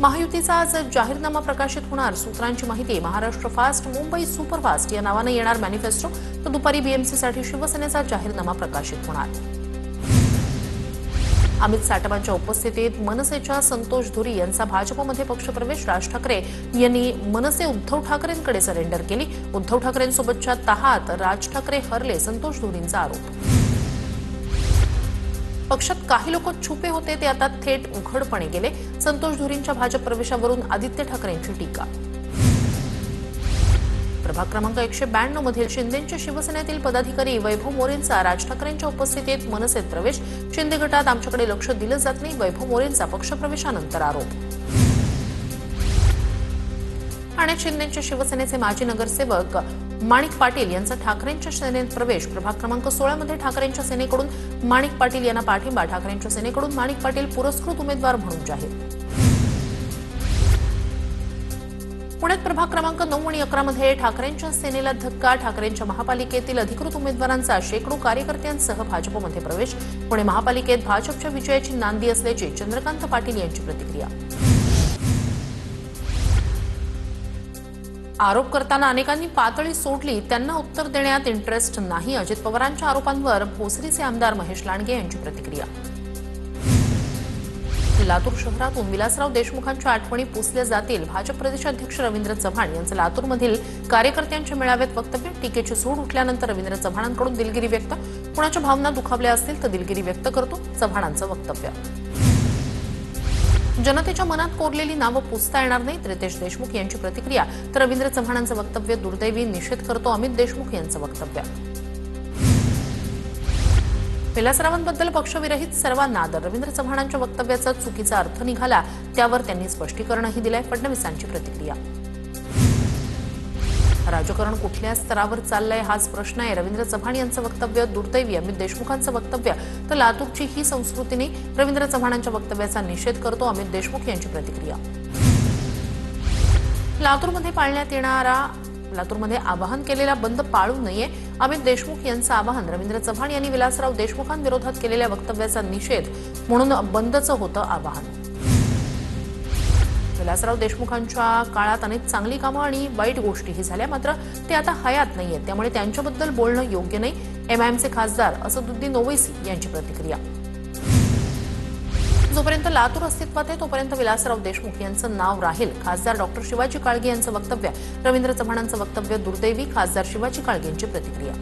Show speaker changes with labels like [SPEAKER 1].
[SPEAKER 1] महायुतीचा आज जाहीरनामा प्रकाशित होणार। सूत्रांची माहिती, महाराष्ट्र फास्ट, मुंबई सुपरफास्ट या नावाने येणार मॅनिफेस्टो। तर दुपारी बीएमसीसाठी शिवसेनेचा जाहीरनामा प्रकाशित होणार। अमित साटमांच्या उपस्थितीत मनसेच्या संतोष धुरी यांचा भाजपमध्ये पक्षप्रवेश। राज ठाकरे यांनी मनसे उद्धव ठाकरेंकडे सरेंडर केली। उद्धव ठाकरेंसोबतच्या तहात राज ठाकरे हरले, संतोष धुरींचा आरोप। पक्षात काही लोक छुपे होते, ते आता थेट उघडपणे गेले। संतोष धुरींच्या भाजप प्रवेशावरून आदित्य ठाकरेंची टीका। प्रभाग क्रमांक 192 मधील शिंदेंच्या शिवसेनेतील पदाधिकारी वैभव मोरेंचा राज ठाकरेंच्या उपस्थितीत मनसेत प्रवेश। शिंदे गटात आमच्याकडे लक्ष दिलं जात नाही, वैभव मोरेंचा पक्षप्रवेशानंतर आरोप। ठाण्यात शिंदेंच्या शिवसेनेचे माजी नगरसेवक माणिक पाटील यांचा ठाकरेंच्या सेनेत प्रवेश। प्रभाग क्रमांक 16 मध्ये ठाकरेंच्या सेनेकडून माणिक पाटील यांना पाठिंबा। ठाकरेंच्या सेनेकडून माणिक पाटील पुरस्कृत उमेदवार म्हणून जाहीर। पुण्यात प्रभाग क्रमांक 9 आणि 11 मध्ये ठाकरेंच्या सेनेला धक्का। ठाकरेंच्या महापालिकेतील अधिकृत उमेदवारांचा शेकडो कार्यकर्त्यांसह भाजपमध्ये प्रवेश। पुणे महापालिकेत भाजपच्या विजयाची नांदी असल्याची चंद्रकांत पाटील यांची प्रतिक्रिया। आरोप करताना अनेकांनी पातळी सोडली, त्यांना उत्तर देण्यात इंटरेस्ट नाही। अजित पवारांच्या आरोपांवर भोसरीचे आमदार महेश लांडगे यांची प्रतिक्रिया। लातूर शहरातून विलासराव देशमुखांच्या आठवणी पुसल्या जातील। भाजप प्रदेशाध्यक्ष रवींद्र चव्हाण यांचं लातूरमधील कार्यकर्त्यांच्या मेळाव्यात वक्तव्य। टीकेची सूड उठल्यानंतर रवींद्र चव्हाणांकडून दिलगिरी व्यक्त। कुणाच्या भावना दुखावल्या असतील तर दिलगिरी व्यक्त करतो, चव्हाणांचं वक्तव्य। जनतेच्या मनात कोरलेली नावं पुसता येणार नाहीत, रितेश देशमुख यांची प्रतिक्रिया। तर रवींद्र चव्हाणांचं वक्तव्य दुर्दैवी, निषेध करतो, अमित देशमुख यांचं वक्तव्य। विलासरावांबद्दल पक्षविरहित सर्वांना आदर, रवींद्र चव्हाणांच्या वक्तव्याचा चुकीचा अर्थ निघाला, त्यावर त्यांनी स्पष्टीकरणही दिलंय, फडणवीसांची प्रतिक्रिया। राजकारण कुठल्या स्तरावर चाललंय हाच प्रश्न आहे, रवींद्र चव्हाण यांचं वक्तव्य दुर्दैवी, अमित देशमुखांचं वक्तव्य। तर लातूरची ही संस्कृतीने रवींद्र चव्हाणांच्या वक्तव्याचा निषेध करतो, अमित देशमुख यांची प्रतिक्रिया। लातूरमध्ये आवाहन केलेला बंद पाळू नये, अमित देशमुख यांचं आवाहन। रवींद्र चव्हाण यांनी विलासराव देशमुखांविरोधात केलेल्या वक्तव्याचा निषेध म्हणून बंदचं होतं आवाहन। विलासराव देशमुखांच्या काळात अनेक चांगली कामं आणि वाईट गोष्टीही झाल्या, मात्र ते आता हयात नाहीयेत, त्यामुळे त्यांच्याबद्दल बोलणं योग्य नाही। एमआयएमचे खासदार असदुद्दीन ओवैसी यांची प्रतिक्रिया। जोपर्यंत लातूर अस्तित्वात आहे तोपर्यंत विलासराव देशमुख यांचं नाव राहील, खासदार डॉक्टर शिवाजी काळगे यांचं वक्तव्य। रवींद्र चव्हाणांचं वक्तव्य दुर्दैवी, खासदार शिवाजी काळगे यांची प्रतिक्रिया।